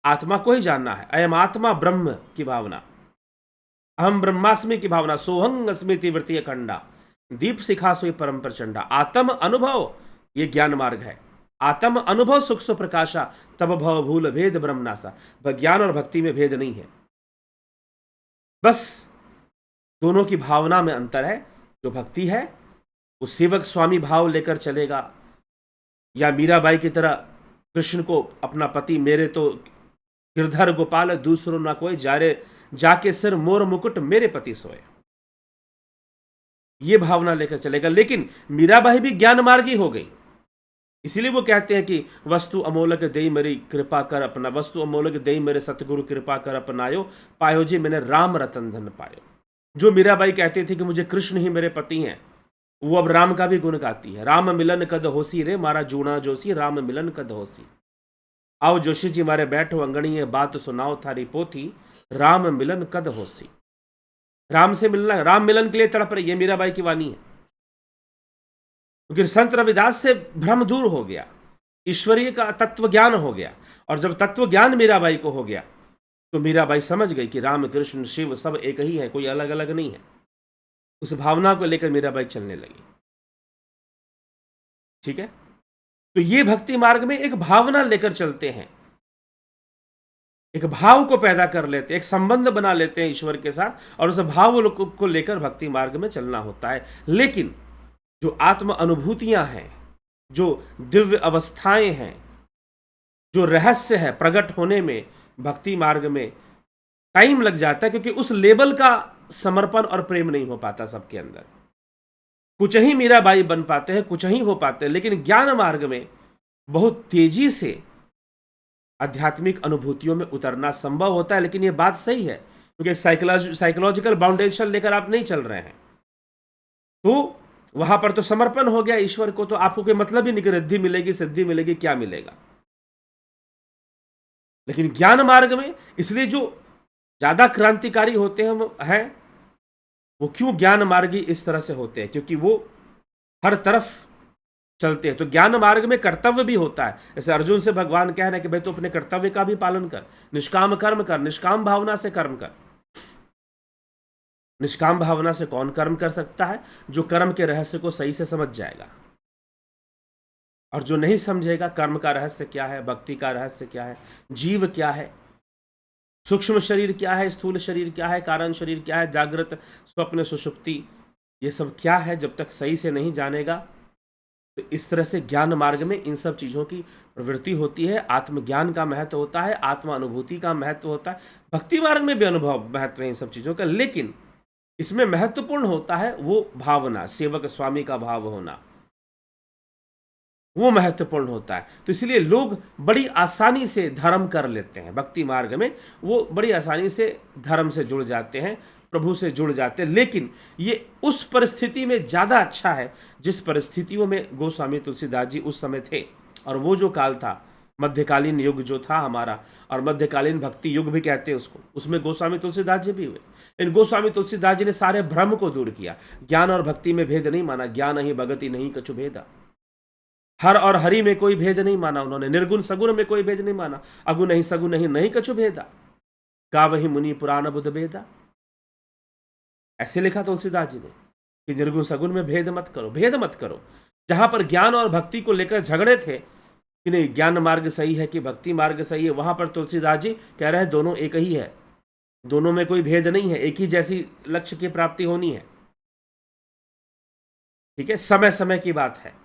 Speaker 1: आत्मा को ही जानना है। अयम आत्मा ब्रह्म की भावना, अहम ब्रह्मास्मि की भावना, सोहंग स्मृति वृत्तीय खंडा, दीप शिखा सोई परम प्रचंडा। आत्म अनुभव, ये ज्ञान मार्ग है। आत्म अनुभव सुख सु प्रकाशा, तब भव भूल भेद ब्रह्मनासा। ज्ञान और भक्ति में भेद नहीं है, बस दोनों की भावना में अंतर है। जो भक्ति है वो सेवक स्वामी भाव लेकर चलेगा, या मीराबाई की तरह कृष्ण को अपना पति, मेरे तो गिरधर गोपाल दूसरो ना कोई, जाके सिर मोर मुकुट मेरे पति सोए। ये भावना लेकर चलेगा। लेकिन मीराबाई भी ज्ञान मार्गी हो गई, इसीलिए वो कहते हैं कि वस्तु अमोलक देई मेरी कृपा कर अपना, वस्तु अमोलक देई मेरे सतगुरु कृपा कर अपनायो, पायो जी मैंने राम रतन धन पायो। जो मीराबाई कहती थी कि मुझे कृष्ण ही मेरे पति हैं, वो अब राम का भी गुण गाती है। राम मिलन कद होसी रे मारा जूना जोशी, राम मिलन कद होसी। आओ जोशी जी मारे बैठो अंगणी, ये बात सुनाओ थारी पोथी, राम मिलन कद होसी। राम से मिलना, राम मिलन के लिए तड़प रही, ये मीराबाई की वाणी है। क्योंकि संत रविदास से भ्रम दूर हो गया, ईश्वरीय का तत्व ज्ञान हो गया, और जब तत्व ज्ञान मीराबाई को हो गया तो मीराबाई समझ गई कि राम कृष्ण शिव सब एक ही है, कोई अलग अलग नहीं है। उस भावना को लेकर मीराबाई चलने लगी। ठीक है, तो ये भक्ति मार्ग में एक भावना लेकर चलते हैं, एक भाव को पैदा कर लेते हैं, एक संबंध बना लेते हैं ईश्वर के साथ, और उस भाव को लेकर भक्ति मार्ग में चलना होता है। लेकिन जो आत्म अनुभूतियां हैं, जो दिव्य अवस्थाएं हैं, जो रहस्य है प्रकट होने में, भक्ति मार्ग में टाइम लग जाता है, क्योंकि उस लेवल का समर्पण और प्रेम नहीं हो पाता सबके अंदर। कुछ ही मीराबाई बन पाते हैं, कुछ ही हो पाते हैं। लेकिन ज्ञान मार्ग में बहुत तेजी से आध्यात्मिक अनुभूतियों में उतरना संभव होता है। लेकिन यह बात सही है, क्योंकि साइकोलॉजिकल बाउंडेशन लेकर आप नहीं चल रहे हैं, तो वहां पर तो समर्पण हो गया ईश्वर को, तो आपको कोई मतलब ही नहीं कि रिद्धि मिलेगी, सिद्धि मिलेगी, क्या मिलेगा। लेकिन ज्ञान मार्ग में, इसलिए जो ज्यादा क्रांतिकारी होते हैं वो क्यों ज्ञान मार्गी इस तरह से होते हैं, क्योंकि वो हर तरफ चलते हैं। तो ज्ञान मार्ग में कर्तव्य भी होता है। जैसे अर्जुन से भगवान कह रहे हैं कि भाई तो अपने कर्तव्य का भी पालन कर, निष्काम कर्म कर, निष्काम भावना से कर्म कर। निष्काम भावना से कौन कर्म कर सकता है? जो कर्म के रहस्य को सही से समझ जाएगा। और जो नहीं समझेगा कर्म का रहस्य क्या है, भक्ति का रहस्य क्या है, जीव क्या है, सूक्ष्म शरीर क्या है, स्थूल शरीर क्या है, कारण शरीर क्या है, जागृत स्वप्न सुषुप्ति, ये सब क्या है, जब तक सही से नहीं जानेगा। तो इस तरह से ज्ञान मार्ग में इन सब चीज़ों की प्रवृत्ति होती है। आत्मज्ञान का महत्व होता है, आत्म अनुभूति का महत्व होता है। भक्ति मार्ग में भी अनुभव महत्व है इन सब चीज़ों का, लेकिन इसमें महत्वपूर्ण होता है वो भावना, सेवक स्वामी का भाव होना, वो महत्वपूर्ण होता है। तो इसलिए लोग बड़ी आसानी से धर्म कर लेते हैं भक्ति मार्ग में, वो बड़ी आसानी से धर्म से जुड़ जाते हैं, प्रभु से जुड़ जाते हैं। लेकिन ये उस परिस्थिति में ज़्यादा अच्छा है जिस परिस्थितियों में गोस्वामी तुलसीदास जी उस समय थे। और वो जो काल था, मध्यकालीन युग जो था हमारा, और मध्यकालीन भक्ति युग भी कहते हैं उसको, उसमें गोस्वामी तुलसीदास जी भी हुए। इन गोस्वामी तुलसीदास जी ने सारे भ्रम को दूर किया। ज्ञान और भक्ति में भेद नहीं माना, ज्ञान ही भगति नहीं कछु भेदा। हर और हरि में कोई भेद नहीं माना उन्होंने, निर्गुण सगुण में कोई भेद नहीं माना, अगुण ही सगुण ही नहीं कछु भेदा, गावहि मुनि पुराण बुध भेदा। ऐसे लिखा तुलसीदास जी ने कि निर्गुण सगुण में भेद मत करो, भेद मत करो। जहां पर ज्ञान और भक्ति को लेकर झगड़े थे कि नहीं ज्ञान मार्ग सही है कि भक्ति मार्ग सही है, वहां पर तुलसीदास जी कह रहे हैं दोनों एक ही है, दोनों में कोई भेद नहीं है, एक ही जैसी लक्ष्य की प्राप्ति होनी है। ठीक है, समय समय की बात है।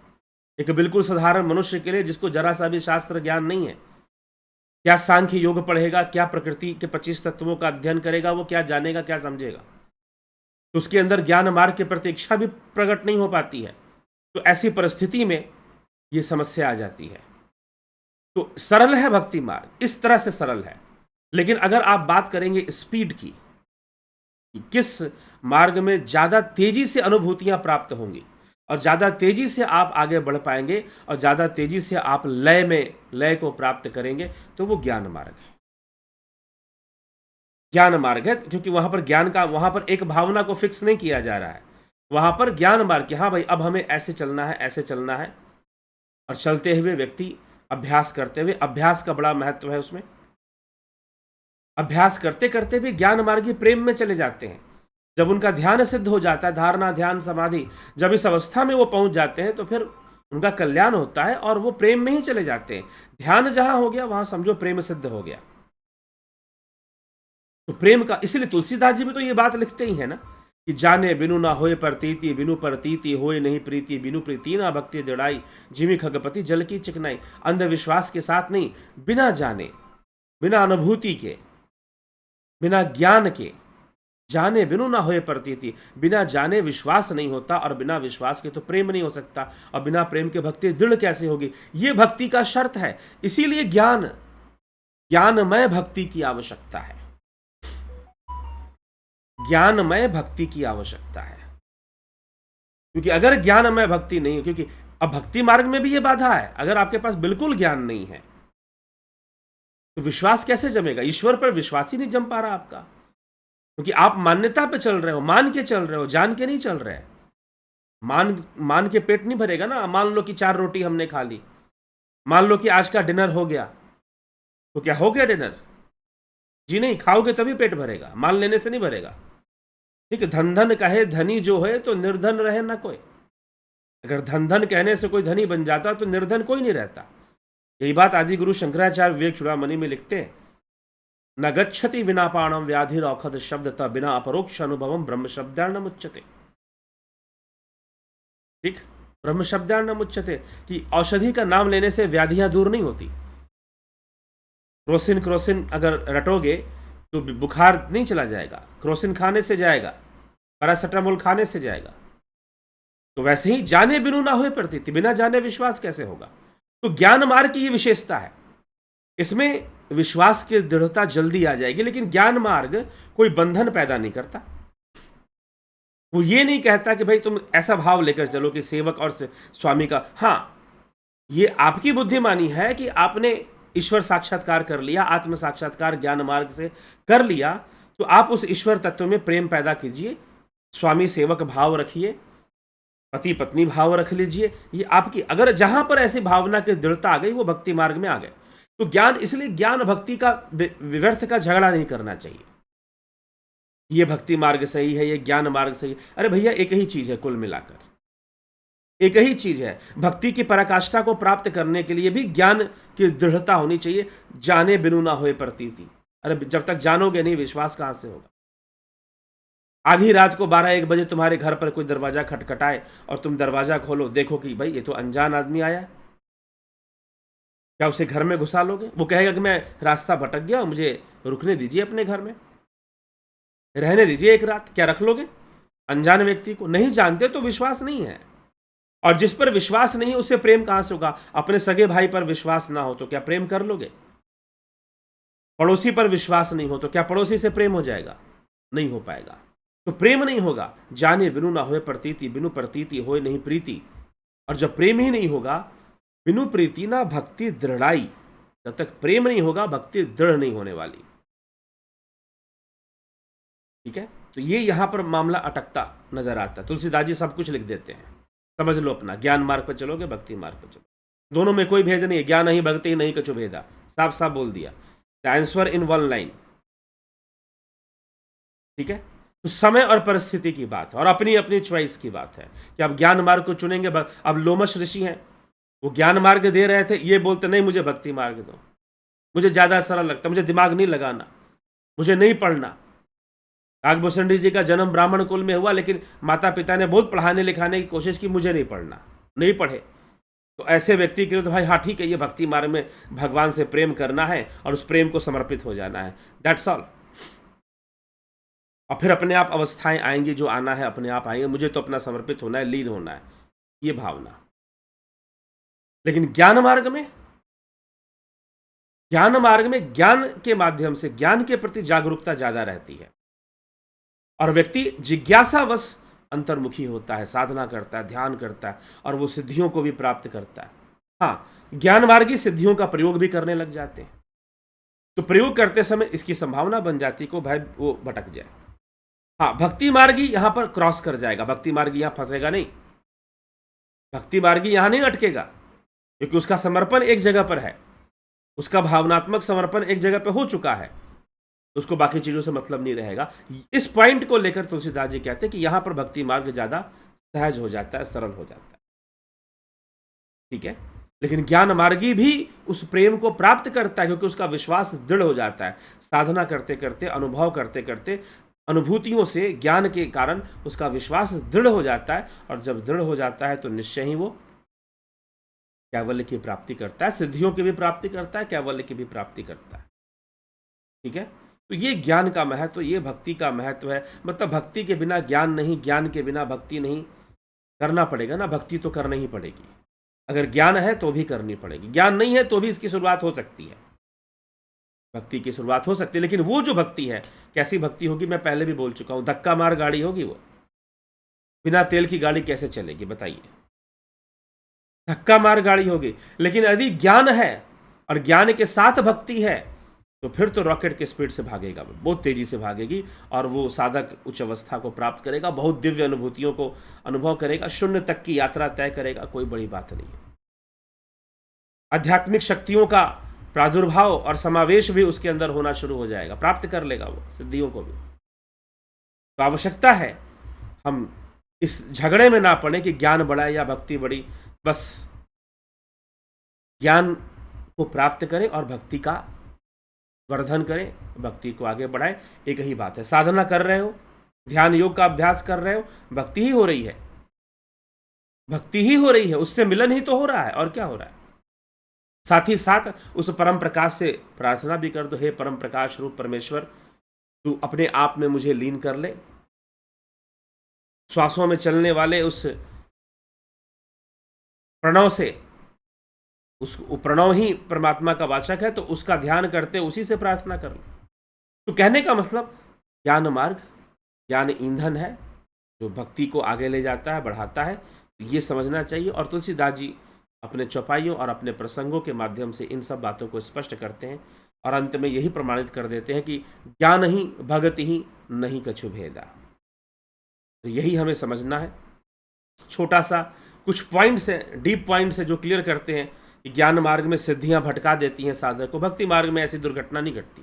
Speaker 1: एक बिल्कुल साधारण मनुष्य के लिए जिसको जरा सा भी शास्त्र ज्ञान नहीं है, क्या सांख्य योग पढ़ेगा, क्या प्रकृति के 25 तत्वों का अध्ययन करेगा, वो क्या जानेगा, क्या समझेगा? तो उसके अंदर ज्ञान मार्ग की प्रतीक्षा भी प्रकट नहीं हो पाती है। तो ऐसी परिस्थिति में ये समस्या आ जाती है। तो सरल है भक्ति मार्ग, इस तरह से सरल है। लेकिन अगर आप बात करेंगे स्पीड की, किस मार्ग में ज्यादा तेजी से अनुभूतियां प्राप्त होंगी और ज्यादा तेजी से आप आगे बढ़ पाएंगे और ज्यादा तेजी से आप लय को प्राप्त करेंगे, तो वो ज्ञान मार्ग है। ज्ञान मार्ग है क्योंकि वहां पर एक भावना को फिक्स नहीं किया जा रहा है। वहां पर ज्ञान मार्ग कि हाँ भाई अब हमें ऐसे चलना है, ऐसे चलना है। और चलते हुए व्यक्ति अभ्यास करते हुए, अभ्यास का बड़ा महत्व है उसमें। अभ्यास करते करते भी ज्ञान मार्गी प्रेम में चले जाते हैं। जब उनका ध्यान सिद्ध हो जाता है, धारणा ध्यान समाधि, जब इस अवस्था में वो पहुंच जाते हैं तो फिर उनका कल्याण होता है और वो प्रेम में ही चले जाते हैं। ध्यान जहां हो गया वहां समझो प्रेम सिद्ध हो गया। तो प्रेम का, इसलिए तुलसीदास जी भी तो ये बात लिखते ही है ना कि जाने बिनु ना होए प्रतीति, बिनु प्रतीति होए नहीं प्रीति, बिनु प्रीति ना भक्ति दृढ़ाई, जिमि खगपति जल की चिकनाई। अंधविश्वास के साथ नहीं, बिना जाने बिना अनुभूति के, बिना ज्ञान के, जाने बिनु ना होए प्रतीति, बिना जाने विश्वास नहीं होता, और बिना विश्वास के तो प्रेम नहीं हो सकता, और बिना प्रेम के भक्ति दृढ़ कैसे होगी? ये भक्ति का शर्त है। इसीलिए ज्ञानमय भक्ति की आवश्यकता है। ज्ञानमय भक्ति की आवश्यकता है, क्योंकि अगर ज्ञानमय भक्ति नहीं, क्योंकि अब भक्ति मार्ग में भी ये बाधा है, अगर आपके पास बिल्कुल ज्ञान नहीं है तो विश्वास कैसे जमेगा? ईश्वर पर विश्वास ही नहीं जम पा रहा आपका, क्योंकि आप मान्यता पे चल रहे हो, मान के चल रहे हो, जान के नहीं चल रहे। मान के पेट नहीं भरेगा ना। मान लो कि 4 रोटी हमने खा ली, मान लो कि आज का डिनर हो गया, तो क्या हो गया डिनर? जी नहीं, खाओगे तभी पेट भरेगा, मान लेने से नहीं भरेगा। ठीक है, धन धन कहे धनी जो है तो निर्धन रहे ना कोई। अगर धन धन कहने से कोई धनी बन जाता तो निर्धन कोई नहीं रहता। यही बात आदि गुरु शंकराचार्य विवेक चूड़ामणि में लिखते हैं, न गच्छति विनापाणम व्याधि औषध शब्दतः बिना अपरोक्ष अनुभवम ब्रह्म शब्दार्णम उच्यते। ठीक, ब्रह्म शब्दार्णम उच्यते कि औषधि का नाम लेने से व्याधियां दूर नहीं होती। क्रोसिन अगर रटोगे तो बुखार नहीं चला जाएगा, क्रोसिन खाने से जाएगा, पैरासिटामोल खाने से जाएगा। तो वैसे ही जाने बिनु ना होए प्रतीति, बिना जाने विश्वास कैसे होगा? तो ज्ञान मार्ग की ये विशेषता है, इसमें विश्वास की दृढ़ता जल्दी आ जाएगी। लेकिन ज्ञान मार्ग कोई बंधन पैदा नहीं करता। वो ये नहीं कहता कि भाई तुम ऐसा भाव लेकर चलो कि सेवक और स्वामी का। हाँ, ये आपकी बुद्धिमानी है कि आपने ईश्वर साक्षात्कार कर लिया, आत्म साक्षात्कार ज्ञान मार्ग से कर लिया, तो आप उस ईश्वर तत्व में प्रेम पैदा कीजिए, स्वामी सेवक भाव रखिए, पति पत्नी भाव रख लीजिए। ये आपकी, अगर जहां पर ऐसी भावना की दृढ़ता आ गई, वो भक्ति मार्ग में आ गए। तो ज्ञान, इसलिए ज्ञान भक्ति का व्यर्थ का झगड़ा नहीं करना चाहिए। ये भक्ति मार्ग सही है, ये ज्ञान मार्ग सही है। अरे भैया, एक ही चीज है, कुल मिलाकर एक ही चीज है। भक्ति की पराकाष्ठा को प्राप्त करने के लिए भी ज्ञान की दृढ़ता होनी चाहिए। जाने बिनु ना होए प्रतीति। अरे जब तक जानोगे नहीं, विश्वास कहां से होगा? आधी रात को 12-1 बजे तुम्हारे घर पर कोई दरवाजा खटखटाए और तुम दरवाजा खोलो, देखो कि भाई ये तो अनजान आदमी आया है, क्या उसे घर में घुसा लोगे? वो कहेगा कि मैं रास्ता भटक गया, मुझे रुकने दीजिए, अपने घर में रहने दीजिए एक रात। क्या रख लोगे अनजान व्यक्ति को? नहीं जानते तो विश्वास नहीं है। और जिस पर विश्वास नहीं है उससे प्रेम कहां से होगा? अपने सगे भाई पर विश्वास ना हो तो क्या प्रेम कर लोगे? पड़ोसी पर विश्वास नहीं हो तो क्या पड़ोसी से प्रेम हो जाएगा? नहीं हो पाएगा। तो प्रेम नहीं होगा। जाने बिनु ना होए प्रतीति, बिनु प्रतीति होए नहीं प्रीति। और जब प्रेम ही नहीं होगा, बिनु प्रीति ना भक्ति दृढ़ाई। जब तक प्रेम नहीं होगा, भक्ति दृढ़ नहीं होने वाली। ठीक है, तो ये यहां पर मामला अटकता नजर आता। तुलसीदास जी सब कुछ लिख देते हैं, समझ लो अपना। ज्ञान मार्ग पर चलोगे, भक्ति मार्ग पर चलो, दोनों में कोई भेद नहीं है। ज्ञान ही भक्ति नहीं कछु भेदा, साफ साफ बोल दिया। The answer in 1 line. ठीक है, तो समय और परिस्थिति की बात है, और अपनी अपनी चॉइस की बात है कि आप ज्ञान मार्ग को चुनेंगे। अब लोमश ऋषि हैं, वो ज्ञान मार्ग दे रहे थे, ये बोलते नहीं मुझे भक्ति मार्ग दो, मुझे ज्यादा सरल लगता, मुझे दिमाग नहीं लगाना, मुझे नहीं पढ़ना। काकभूषण जी का जन्म ब्राह्मण कुल में हुआ, लेकिन माता पिता ने बहुत पढ़ाने लिखाने की कोशिश की, मुझे नहीं पढ़ना, नहीं पढ़े। तो ऐसे व्यक्ति के लिए तो भाई हाँ ठीक है, ये भक्ति मार्ग में भगवान से प्रेम करना है और उस प्रेम को समर्पित हो जाना है, दैट्स ऑल। और फिर अपने आप अवस्थाएं आएंगी, जो आना है अपने आप आएंगे। मुझे तो अपना समर्पित होना है, लीन होना है, ये भावना। लेकिन ज्ञान मार्ग में ज्ञान के माध्यम से ज्ञान के प्रति जागरूकता ज्यादा रहती है, और व्यक्ति जिज्ञासावश अंतर्मुखी होता है, साधना करता है, ध्यान करता है, और वो सिद्धियों को भी प्राप्त करता है। हाँ, ज्ञान मार्गी सिद्धियों का प्रयोग भी करने लग जाते हैं, तो प्रयोग करते समय इसकी संभावना बन जाती है को भाई वो भटक जाए। हाँ, भक्ति मार्गी यहां पर क्रॉस कर जाएगा, भक्ति मार्गी यहां फंसेगा नहीं, भक्ति मार्गी यहां नहीं अटकेगा, क्योंकि उसका समर्पण एक जगह पर है, उसका भावनात्मक समर्पण एक जगह पर हो चुका है, तो उसको बाकी चीजों से मतलब नहीं रहेगा। इस पॉइंट को लेकर तुलसीदास जी कहते हैं कि यहां पर भक्ति मार्ग ज्यादा सहज हो जाता है, सरल हो जाता है। ठीक है, लेकिन ज्ञान मार्गी भी उस प्रेम को प्राप्त करता है, क्योंकि उसका विश्वास दृढ़ हो जाता है। साधना करते करते, अनुभव करते करते, अनुभूतियों से, ज्ञान के कारण उसका विश्वास दृढ़ हो जाता है, और जब दृढ़ हो जाता है तो निश्चय ही वो कैवल्य की प्राप्ति करता है, सिद्धियों की भी प्राप्ति करता है, कैवल्य की भी प्राप्ति करता है। ठीक है। तो ये ज्ञान का महत्व, ये भक्ति का महत्व है। मतलब भक्ति के बिना ज्ञान नहीं, ज्ञान के बिना भक्ति नहीं। करना पड़ेगा ना, भक्ति तो करनी ही पड़ेगी। अगर ज्ञान है तो भी करनी पड़ेगी, ज्ञान नहीं है तो भी इसकी शुरुआत हो सकती है, भक्ति की शुरुआत हो सकती है। लेकिन वो जो भक्ति है, कैसी भक्ति होगी, मैं पहले भी बोल चुका हूं, धक्का मार गाड़ी होगी वो। बिना तेल की गाड़ी कैसे चलेगी बताइए, धक्का मार गाड़ी होगी। लेकिन यदि ज्ञान है और ज्ञान के साथ भक्ति है तो फिर तो रॉकेट के स्पीड से भागेगा, बहुत तेजी से भागेगी, और वो साधक उच्च अवस्था को प्राप्त करेगा, बहुत दिव्य अनुभूतियों को अनुभव करेगा, शून्य तक की यात्रा तय करेगा। कोई बड़ी बात नहीं है। आध्यात्मिक शक्तियों का प्रादुर्भाव और समावेश भी उसके अंदर होना शुरू हो जाएगा, प्राप्त कर लेगा वो सिद्धियों को भी। तो आवश्यकता है हम इस झगड़े में ना पड़े कि ज्ञान बड़ा है या भक्ति बड़ी। बस ज्ञान को प्राप्त करें और भक्ति का वर्धन करें, भक्ति को आगे बढ़ाएं। एक ही बात है, साधना कर रहे हो, ध्यान योग का अभ्यास कर रहे हो, भक्ति ही हो रही है, भक्ति ही हो रही है, उससे मिलन ही तो हो रहा है, और क्या हो रहा है। साथ ही साथ उस परम प्रकाश से प्रार्थना भी कर दो, हे परम प्रकाश रूप परमेश्वर, तू अपने आप में मुझे लीन कर ले। श्वासों में चलने वाले उस प्रणव से, उस प्रणव ही परमात्मा का वाचक है, तो उसका ध्यान करते उसी से प्रार्थना कर लो। तो कहने का मतलब, ज्ञान मार्ग, ज्ञान ईंधन है जो भक्ति को आगे ले जाता है, बढ़ाता है, ये समझना चाहिए। और तुलसीदास जी अपने चौपाइयों और अपने प्रसंगों के माध्यम से इन सब बातों को स्पष्ट करते हैं और अंत में यही प्रमाणित कर देते हैं कि ज्ञान ही भगति ही नहीं कछु भेदा। तो यही हमें समझना है। छोटा सा कुछ पॉइंट्स हैं, डीप पॉइंट्स हैं जो क्लियर करते हैं कि ज्ञान मार्ग में सिद्धियां भटका देती हैं साधक को, भक्ति मार्ग में ऐसी दुर्घटना नहीं घटती।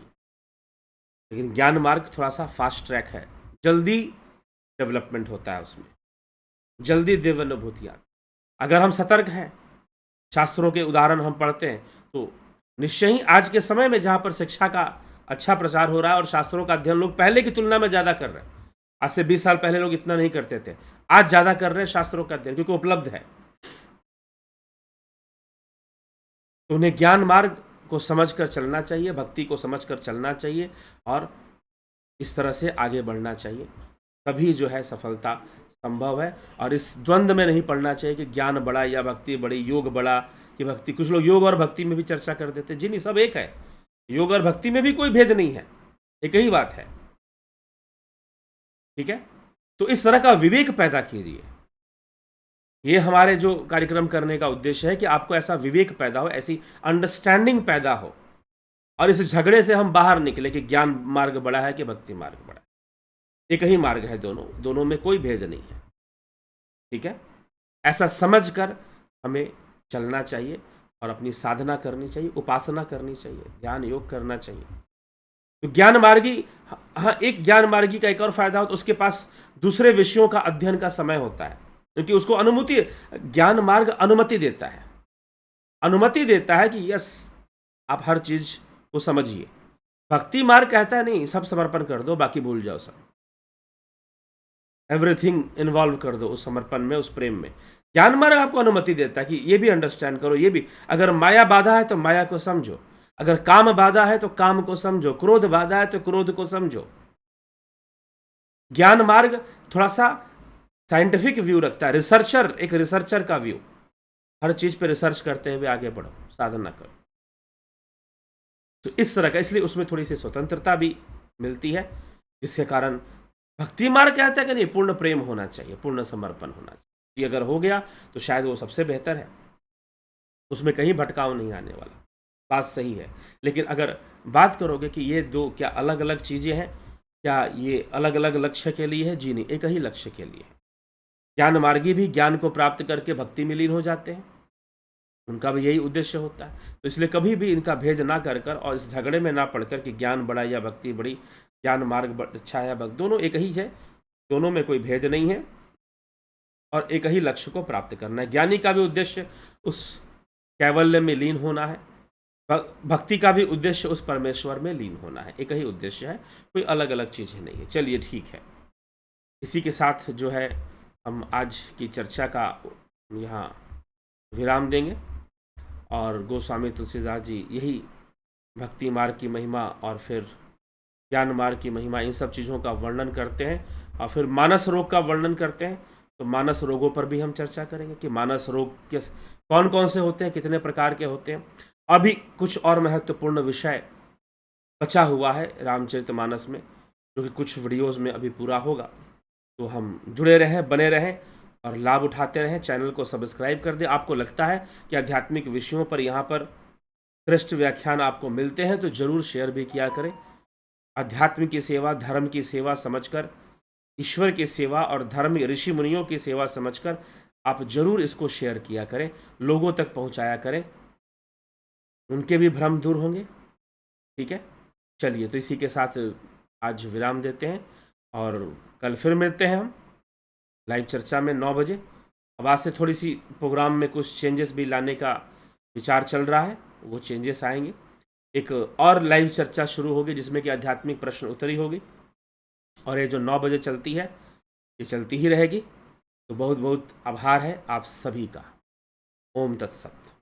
Speaker 1: लेकिन ज्ञान मार्ग थोड़ा सा फास्ट ट्रैक है, जल्दी डेवलपमेंट होता है उसमें, जल्दी दिव्य अनुभूतियाँ। अगर हम सतर्क हैं, शास्त्रों के उदाहरण हम पढ़ते हैं, तो निश्चय ही आज के समय में जहाँ पर शिक्षा का अच्छा प्रचार हो रहा है और शास्त्रों का अध्ययन लोग पहले की तुलना में ज़्यादा कर रहे हैं। आज से 20 साल पहले लोग इतना नहीं करते थे, आज ज़्यादा कर रहे हैं शास्त्रों का अध्ययन, क्योंकि उपलब्ध है। तो उन्हें ज्ञान मार्ग को समझकर चलना चाहिए, भक्ति को समझकर चलना चाहिए और इस तरह से आगे बढ़ना चाहिए, तभी जो है सफलता संभव है। और इस द्वंद्व में नहीं पड़ना चाहिए कि ज्ञान बड़ा या भक्ति बड़ी, योग बड़ा कि भक्ति। कुछ लोग योग और भक्ति में भी चर्चा कर देते हैं, जी नहीं, सब एक है, योग और भक्ति में भी कोई भेद नहीं है, एक ही बात है, ठीक है। तो इस तरह का विवेक पैदा कीजिए, ये हमारे जो कार्यक्रम करने का उद्देश्य है कि आपको ऐसा विवेक पैदा हो, ऐसी अंडरस्टैंडिंग पैदा हो, और इस झगड़े से हम बाहर निकले कि ज्ञान मार्ग बड़ा है कि भक्ति मार्ग बड़ा है। एक ही मार्ग है, दोनों में कोई भेद नहीं है, ठीक है। ऐसा समझकर हमें चलना चाहिए और अपनी साधना करनी चाहिए, उपासना करनी चाहिए, ध्यान योग करना चाहिए। तो ज्ञान मार्गी, हाँ, एक ज्ञान मार्गी का एक और फायदा हो तो उसके पास दूसरे विषयों का अध्ययन का समय होता है, क्योंकि उसको अनुमति, ज्ञान मार्ग अनुमति देता है, अनुमति देता है कि यस आप हर चीज को समझिए। भक्ति मार्ग कहता है नहीं, सब समर्पण कर दो, बाकी भूल जाओ, सब एवरीथिंग इन्वॉल्व कर दो उस समर्पण में, उस प्रेम में। ज्ञान मार्ग आपको अनुमति देता है कि ये भी अंडरस्टैंड करो, ये भी, अगर माया बाधा है तो माया को समझो, अगर काम बाधा है तो काम को समझो, क्रोध बाधा है तो क्रोध को समझो। ज्ञान मार्ग थोड़ा सा साइंटिफिक व्यू रखता है, रिसर्चर, एक रिसर्चर का व्यू, हर चीज पे रिसर्च करते हुए आगे बढ़ो, साधना करो। तो इस तरह का, इसलिए उसमें थोड़ी सी स्वतंत्रता भी मिलती है, जिसके कारण भक्ति मार्ग कहता है कि नहीं, पूर्ण प्रेम होना चाहिए, पूर्ण समर्पण होना चाहिए। ये अगर हो गया तो शायद वो सबसे बेहतर है, उसमें कहीं भटकाव नहीं आने वाला, बात सही है। लेकिन अगर बात करोगे कि ये दो क्या अलग अलग चीज़ें हैं, क्या ये अलग अलग लक्ष्य के लिए है, जी नहीं, एक ही लक्ष्य के लिए। ज्ञान मार्गी भी ज्ञान को प्राप्त करके भक्ति में लीन हो जाते हैं, उनका भी यही उद्देश्य होता है। तो इसलिए कभी भी इनका भेद ना कर कर और इस झगड़े में ना पड़कर कि ज्ञान बड़ा या भक्ति बड़ी, ज्ञान मार्ग अच्छा है या भक्ति, दोनों एक ही है, दोनों में कोई भेद नहीं है और एक ही लक्ष्य को प्राप्त करना है। ज्ञानी का भी उद्देश्य उस कैवल्य में लीन होना है, भक्ति का भी उद्देश्य उस परमेश्वर में लीन होना है, एक ही उद्देश्य है, कोई अलग अलग चीज़ें नहीं है। चलिए ठीक है, इसी के साथ जो है हम आज की चर्चा का यहाँ विराम देंगे और गोस्वामी तुलसीदास जी यही भक्ति मार्ग की महिमा और फिर ज्ञान मार्ग की महिमा, इन सब चीज़ों का वर्णन करते हैं और फिर मानस रोग का वर्णन करते हैं। तो मानस रोगों पर भी हम चर्चा करेंगे कि मानस रोग किस कौन कौन से होते हैं, कितने प्रकार के होते हैं। अभी कुछ और महत्वपूर्ण विषय बचा हुआ है रामचरितमानस में, जो कि कुछ वीडियोज़ में अभी पूरा होगा। तो हम जुड़े रहें, बने रहें और लाभ उठाते रहें। चैनल को सब्सक्राइब कर दें। आपको लगता है कि आध्यात्मिक विषयों पर यहाँ पर श्रेष्ठ व्याख्यान आपको मिलते हैं तो ज़रूर शेयर भी किया करें। अध्यात्म की सेवा, धर्म की सेवा समझकर, ईश्वर की सेवा और धर्म ऋषि मुनियों की सेवा समझकर आप जरूर इसको शेयर किया करें, लोगों तक पहुंचाया करें, उनके भी भ्रम दूर होंगे। ठीक है, चलिए तो इसी के साथ आज विराम देते हैं और कल फिर मिलते हैं हम लाइव चर्चा में 9 बजे। अब आज से थोड़ी सी प्रोग्राम में कुछ चेंजेस भी लाने का विचार चल रहा है, वो चेंजेस आएंगे। एक और लाइव चर्चा शुरू होगी जिसमें कि आध्यात्मिक प्रश्न उत्तरी होगी और ये जो 9 बजे चलती है ये चलती ही रहेगी। तो बहुत बहुत आभार है आप सभी का। ओम तत्सत।